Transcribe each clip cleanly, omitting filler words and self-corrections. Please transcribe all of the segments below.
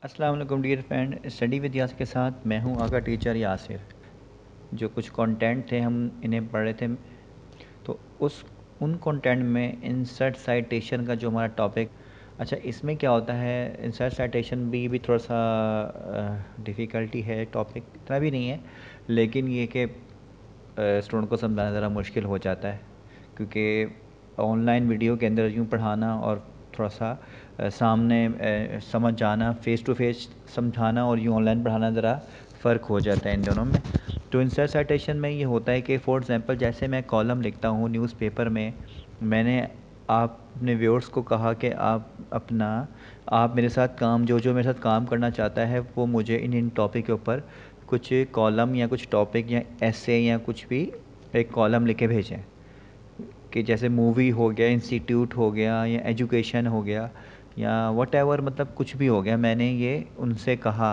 अस्सलाम वालेकुम dear friend, study with यास के साथ मैं हूं आपका टीचर यासिर। जो कुछ कंटेंट थे हम इन्हें पढ़ रहे थे, तो उस उन कंटेंट में इंसर्ट साइटेशन का जो हमारा टॉपिक। अच्छा, इसमें क्या होता है, इंसर्ट साइटेशन भी थोड़ा सा डिफ़िकल्टी है, टॉपिक इतना भी नहीं है, लेकिन ये कि स्टूडेंट को समझाना ज़रा मुश्किल हो जाता है, क्योंकि ऑनलाइन वीडियो के अंदर यूँ पढ़ाना और थोड़ा सा सामने समझ जाना, फ़ेस टू फेस समझाना और यूँ ऑनलाइन पढ़ाना ज़रा फ़र्क हो जाता है इन दोनों में। तो इंसर्ट साइटेशन में ये होता है कि फॉर एग्ज़ाम्पल जैसे मैं कॉलम लिखता हूँ न्यूज़पेपर में, मैंने आप अपने व्यूअर्स को कहा कि आप मेरे साथ जो मेरे साथ काम करना चाहता है वो मुझे इन टॉपिक के ऊपर कुछ कॉलम या कुछ टॉपिक या ऐसे या कुछ भी एक कॉलम लिख के भेजें। कि जैसे मूवी हो गया, इंस्टीट्यूट हो गया, या एजुकेशन हो गया, या वटेवर, मतलब कुछ भी हो गया। मैंने ये उनसे कहा,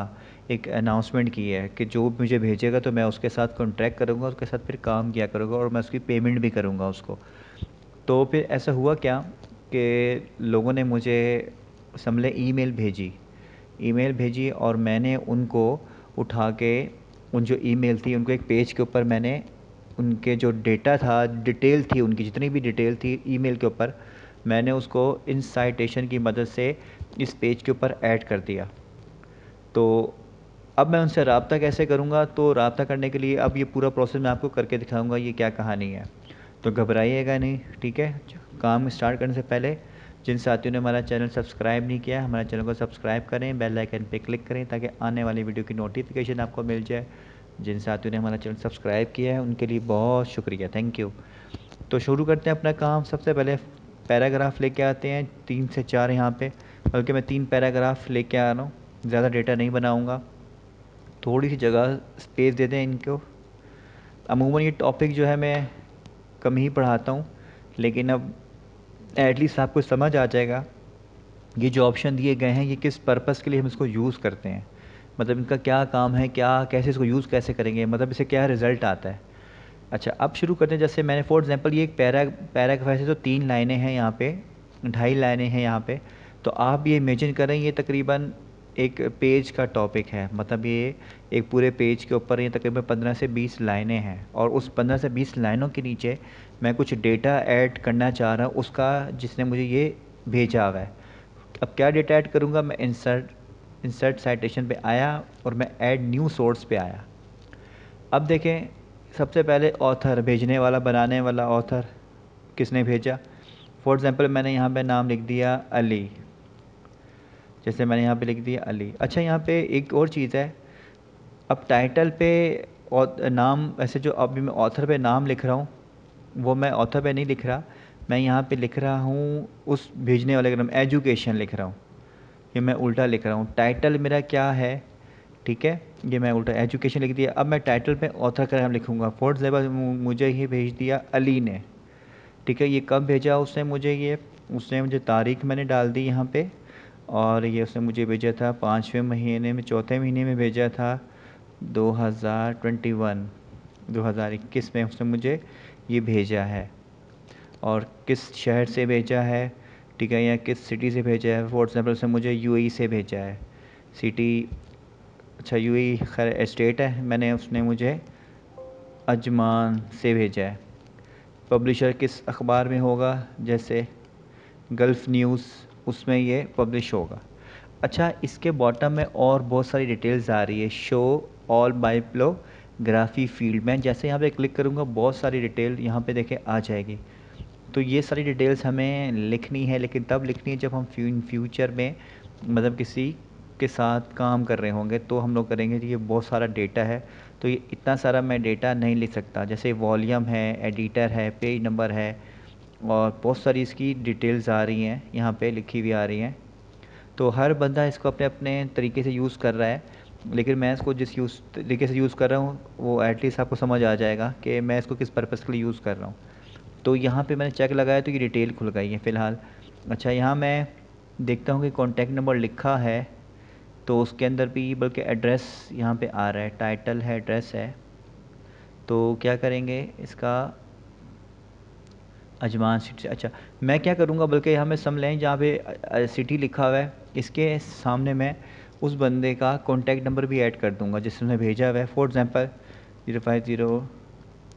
एक अनाउंसमेंट की है कि जो मुझे भेजेगा तो मैं उसके साथ कॉन्ट्रैक्ट करूँगा, उसके साथ फिर काम किया करूँगा और मैं उसकी पेमेंट भी करूँगा उसको। तो फिर ऐसा हुआ क्या कि लोगों ने मुझे समझे ईमेल भेजी और मैंने उनको उठा के, उन जो ईमेल थी उनको एक पेज के ऊपर मैंने उनके जो डेटा था, डिटेल थी उनकी, जितनी भी डिटेल थी ईमेल के ऊपर, मैंने उसको इन साइटेशन की मदद से इस पेज के ऊपर ऐड कर दिया। तो अब मैं उनसे रब्ता कैसे करूँगा, तो रब्ता करने के लिए अब ये पूरा प्रोसेस मैं आपको करके दिखाऊँगा ये क्या कहानी है। तो घबराइएगा नहीं, ठीक है। काम स्टार्ट करने से पहले जिन साथियों ने हमारा चैनल सब्सक्राइब नहीं किया, हमारे चैनल को सब्सक्राइब करें, बेल आइकन पे क्लिक करें ताकि आने वाली वीडियो की नोटिफिकेशन आपको मिल जाए। जिन साथियों ने हमारा चैनल सब्सक्राइब किया है उनके लिए बहुत शुक्रिया, थैंक यू। तो शुरू करते हैं अपना काम। सबसे पहले पैराग्राफ लेके आते हैं, 3 से 4 यहाँ पे, बल्कि मैं 3 पैराग्राफ लेके आ रहा हूँ, ज़्यादा डेटा नहीं बनाऊँगा। थोड़ी सी जगह स्पेस दे दें इनको। अमूमन ये टॉपिक जो है मैं कम ही पढ़ाता हूँ, लेकिन अब एटलीस्ट आपको समझ आ जाएगा ये जो ऑप्शन दिए गए हैं ये किस पर्पस के लिए हम इसको यूज़ करते हैं, मतलब इनका क्या काम है, क्या कैसे इसको यूज़ कैसे करेंगे, मतलब इससे क्या रिज़ल्ट आता है। अच्छा, अब शुरू करते हैं। जैसे मैंने फॉर एग्जांपल ये एक पैराग्राफ वैसे तो 3 लाइनें हैं यहाँ पे, 2.5 लाइनें हैं यहाँ पे। तो आप ये इमेजिन करें ये तकरीबन एक पेज का टॉपिक है, मतलब ये एक पूरे पेज के ऊपर ये तकरीबन 15 से 20 लाइनें हैं, और उस 15 से 20 लाइनों के नीचे मैं कुछ डेटा ऐड करना चाह रहा हूँ उसका, जिसने मुझे ये भेजा हुआ है। अब क्या डेटा ऐड करूँगा मैं, इंसर्ट साइटेशन पे आया और मैं ऐड न्यू सोर्स पे आया। अब देखें, सबसे पहले ऑथर, भेजने वाला, बनाने वाला ऑथर किसने भेजा। फॉर एग्ज़ाम्पल मैंने यहाँ पे नाम लिख दिया अली, जैसे मैंने यहाँ पे लिख दिया अली। अच्छा, यहाँ पे एक और चीज़ है, अब टाइटल पे नाम, ऐसे जो अभी मैं ऑथर पे नाम लिख रहा हूँ वो मैं ऑथर पे नहीं लिख रहा, मैं यहाँ पे लिख रहा हूँ उस भेजने वाले का नाम, एजुकेशन लिख रहा हूँ। ये मैं उल्टा लिख रहा हूँ, टाइटल मेरा क्या है, ठीक है, ये मैं उल्टा एजुकेशन लिख दिया। अब मैं टाइटल पे ऑथर का नाम लिखूँगा। फॉर एग्जाम्पल मुझे ये भेज दिया अली ने, ठीक है। ये कब भेजा उसने मुझे, ये उसने मुझे तारीख मैंने डाल दी यहाँ पे, और ये उसने मुझे भेजा था 5वें महीने में, 4थे महीने में भेजा था 2021, 2021 में उसने मुझे ये भेजा है। और किस शहर से भेजा है, ठीक है, या किस सिटी से भेजा है। फॉर एग्जाम्पल उसने मुझे यूएई से भेजा है, सिटी, अच्छा यूएई खैर स्टेट है, मैंने उसने मुझे अजमान से भेजा है। पब्लिशर किस अखबार में होगा, जैसे गल्फ़ न्यूज़, उसमें ये पब्लिश होगा। अच्छा, इसके बॉटम में और बहुत सारी डिटेल्स आ रही है, शो ऑल बाइप्लोग्राफी फील्ड में, जैसे यहाँ पे क्लिक करूँगा बहुत सारी डिटेल यहाँ पे देखें आ जाएगी। तो ये सारी डिटेल्स हमें लिखनी है, लेकिन तब लिखनी है जब हम फ्यूचर में, मतलब किसी के साथ काम कर रहे होंगे तो हम लोग करेंगे। ये बहुत सारा डेटा है, तो ये इतना सारा मैं डेटा नहीं लिख सकता। जैसे वॉल्यूम है, एडिटर है, पेज नंबर है, और बहुत सारी इसकी डिटेल्स आ रही हैं यहाँ पे लिखी हुई आ रही हैं। तो हर बंदा इसको अपने अपने तरीके से यूज़ कर रहा है, लेकिन मैं इसको जिस तरीके से यूज़ कर रहा हूँ वो एटलीस्ट आपको समझ आ जाएगा कि मैं इसको किस पर्पज़ के लिए यूज़ कर रहा हूँ। तो यहाँ पे मैंने चेक लगाया तो ये डिटेल खुल गई है फ़िलहाल। अच्छा, यहाँ मैं देखता हूँ कि कॉन्टैक्ट नंबर लिखा है, तो उसके अंदर भी बल्कि एड्रेस यहाँ पे आ रहा है, टाइटल है, एड्रेस है। तो क्या करेंगे इसका, अजमान सिटी। अच्छा, मैं क्या करूँगा, बल्कि यहाँ मैं सम लें जहाँ पे सिटी लिखा हुआ है इसके सामने मैं उस बंदे का कॉन्टैक्ट नंबर भी ऐड कर दूंगा जिसने उन्हें भेजा हुआ है। फॉर एग्ज़ाम्पल 050,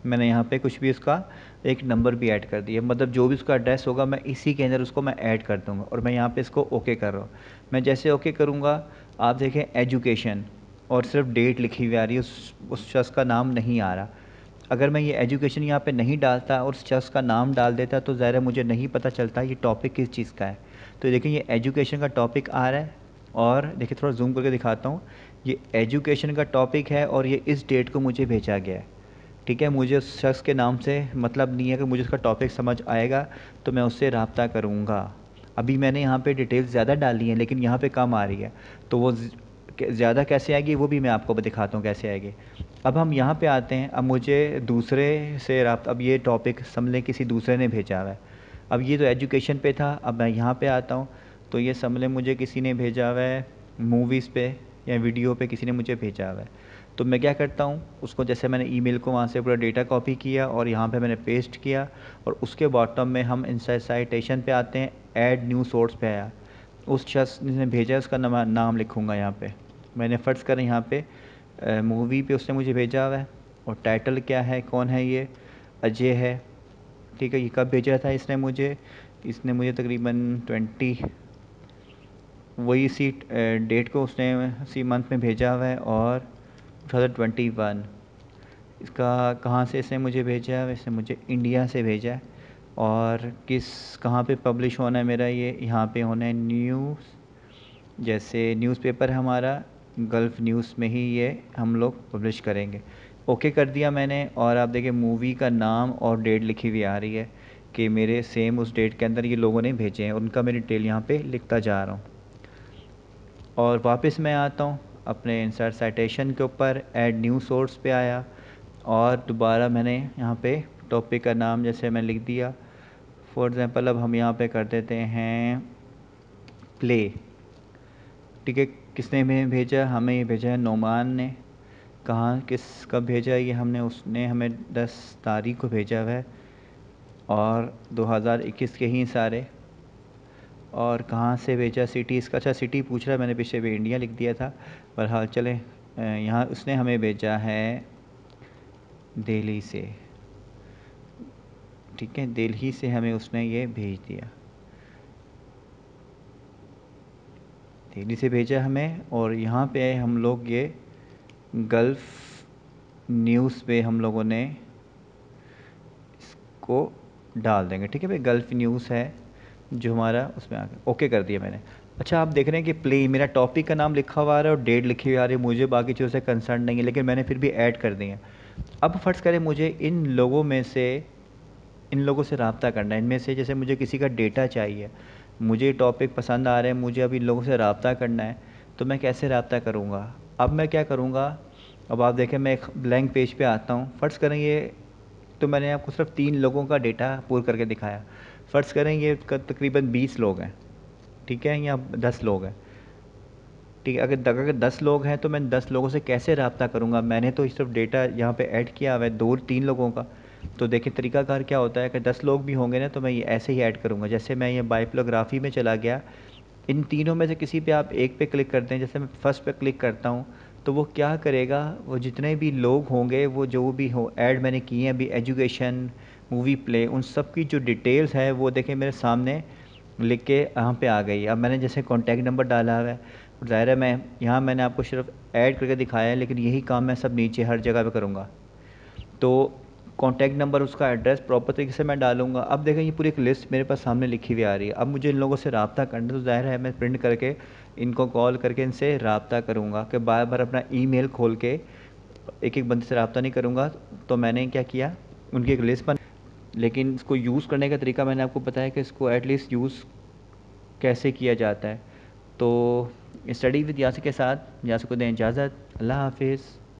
मैंने यहाँ पे कुछ भी उसका एक नंबर भी ऐड कर दिया, मतलब जो भी उसका एड्रेस होगा मैं इसी के अंदर उसको मैं ऐड कर दूंगा। और मैं यहाँ पे इसको ओके कर रहा हूँ। मैं जैसे ओके करूँगा, आप देखें एजुकेशन और सिर्फ डेट लिखी हुई आ रही है, उस शख्स का नाम नहीं आ रहा। अगर मैं ये एजुकेशन यहाँ पे नहीं डालता और उस शख्स का नाम डाल देता तो ज़ाहिर है मुझे नहीं पता चलता ये टॉपिक किस चीज़ का है। तो देखिए ये एजुकेशन का टॉपिक आ रहा है, और देखिए थोड़ा जूम करके दिखाता हूँ, ये एजुकेशन का टॉपिक है और ये इस डेट को मुझे भेजा गया है। ठीक है, मुझे उस शख्स के नाम से मतलब नहीं है, कि मुझे उसका टॉपिक समझ आएगा तो मैं उससे रब्ता करूँगा। अभी मैंने यहाँ पे डिटेल्स ज़्यादा डाली हैं लेकिन यहाँ पे कम आ रही है, तो वो ज़्यादा कैसे आएगी वो भी मैं आपको दिखाता हूँ कैसे आएगी। अब हम यहाँ पे आते हैं, अब मुझे दूसरे से रब्ता, अब ये टॉपिक समझ लें किसी दूसरे ने भेजा हुआ है। अब ये तो एजुकेशन पे था, अब मैं यहाँ पे आता हूँ तो ये समझ लें मुझे किसी ने भेजा हुआ है मूवीज़ पे या वीडियो पे किसी ने मुझे भेजा हुआ है। तो मैं क्या करता हूँ, उसको जैसे मैंने ईमेल को वहाँ से पूरा डेटा कॉपी किया और यहाँ पे मैंने पेस्ट किया, और उसके बॉटम में हम इनसाइड साइटेशन पे आते हैं, ऐड न्यू सोर्स पे आया, उस शख्स ने भेजा है उसका नाम लिखूँगा यहाँ पे। मैंने फ़र्ज़ करें यहाँ पे मूवी पे उसने मुझे भेजा हुआ है, और टाइटल क्या है, कौन है ये, अजय है। ठीक है, ये कब भेजा था इसने मुझे तकरीबन 20 वही इसी डेट को उसने इसी मंथ में भेजा हुआ है, और 2021। इसका कहाँ से इसने मुझे भेजा है, इसने मुझे इंडिया से भेजा है। और कहाँ पे पब्लिश होना है मेरा, ये यहाँ पे होना है न्यूज़, जैसे न्यूज़पेपर है हमारा, गल्फ़ न्यूज़ में ही ये हम लोग पब्लिश करेंगे। ओके कर दिया मैंने, और आप देखिए मूवी का नाम और डेट लिखी हुई आ रही है कि मेरे सेम उस डेट के अंदर ये लोगों ने भेजे हैं, उनका मैं डिटेल यहाँ पे लिखता जा रहा हूँ। और वापस मैं आता हूँ अपने इंसर्ट साइटेशन के ऊपर, ऐड न्यू सोर्स पे आया, और दोबारा मैंने यहाँ पे टॉपिक का नाम जैसे मैं लिख दिया। फॉर एग्ज़ाम्पल अब हम यहाँ पे कर देते हैं प्ले। ठीक है, किसने हमें भेजा, हमें ये भेजा है नोमान ने। कहाँ किस कब भेजा है ये हमने, उसने हमें 10 तारीख को भेजा हुआ है, और 2021 के ही सारे। और कहाँ से भेजा, सिटी इसका, अच्छा सिटी पूछ रहा है, मैंने पीछे भी इंडिया लिख दिया था, पर हाल चले यहाँ उसने हमें भेजा है दिल्ली से। ठीक है, दिल्ली से हमें उसने ये भेज दिया, दिल्ली से भेजा हमें। और यहाँ पे हम लोग ये गल्फ़ न्यूज़ पे हम लोगों ने इसको डाल देंगे। ठीक है भाई, गल्फ़ न्यूज़ है जो हमारा उसमें आ गया, ओके कर दिया मैंने। अच्छा, आप देख रहे हैं कि प्ले मेरा टॉपिक का नाम लिखा हुआ आ रहा है और डेट लिखी हुई आ रही है, मुझे बाकी चीज़ों से कंसर्न नहीं है, लेकिन मैंने फिर भी ऐड कर दी है। अब फ़र्ज़ करें मुझे इन लोगों से रब्ता करना है, इनमें से जैसे मुझे किसी का डेटा चाहिए, मुझे टॉपिक पसंद आ रहे हैं, मुझे अब इन लोगों से रब्ता करना है, तो मैं कैसे रब्ता करूँगा। अब मैं क्या करूँगा, अब आप देखें मैं एक ब्लैंक पेज पे आता हूँ। फ़र्ज़ करें ये, तो मैंने आपको सिर्फ 3 लोगों का डेटा पुर करके दिखाया। फ़र्ज़ करें ये तकरीबन 20 लोग हैं, ठीक है, या 10 लोग हैं। ठीक है, अगर 10 लोग हैं तो मैं 10 लोगों से कैसे रब्ता करूँगा। मैंने तो सिर्फ डेटा यहाँ पे ऐड किया हुआ है 2-3 लोगों का। तो देखिए तरीकाकार क्या होता है कि 10 लोग भी होंगे ना, तो मैं ये ऐसे ही ऐड करूँगा। जैसे मैं ये बायोग्राफी में चला गया, इन तीनों में से किसी पे आप एक पे क्लिक करते हैं, जैसे मैं फर्स्ट पे क्लिक करता हूँ, तो वो क्या करेगा, वो जितने भी लोग होंगे, वो जो भी हो ऐड मैंने किए हैं अभी, एजुकेशन, मूवी, प्ले, उन सब की जो डिटेल्स है वो देखें मेरे सामने लिख के यहाँ पे आ गई। अब मैंने जैसे कॉन्टैक्ट नंबर डाला हुआ है, ज़ाहिर है मैं यहाँ मैंने आपको सिर्फ ऐड करके दिखाया है, लेकिन यही काम मैं सब नीचे हर जगह पे करूँगा। तो कॉन्टैक्ट नंबर, उसका एड्रेस प्रॉपर तरीके से मैं डालूँगा। अब देखें ये पूरी एक लिस्ट मेरे पास सामने लिखी हुई आ रही है। अब मुझे इन लोगों से रब्ता करना, तो ज़ाहिर है मैं प्रिंट करके इनको कॉल करके इनसे रब्ता करूँगा, कि बार बार अपना ईमेल खोल के एक एक बंदे से रब्ता नहीं करूँगा। तो मैंने क्या किया, उनकी एक लिस्ट बन, लेकिन इसको यूज़ करने का तरीका मैंने आपको बताया कि इसको एटलीस्ट यूज़ कैसे किया जाता है। तो स्टडी विद यासिर के साथ यासिर को दें इजाज़त। अल्लाह हाफिज़।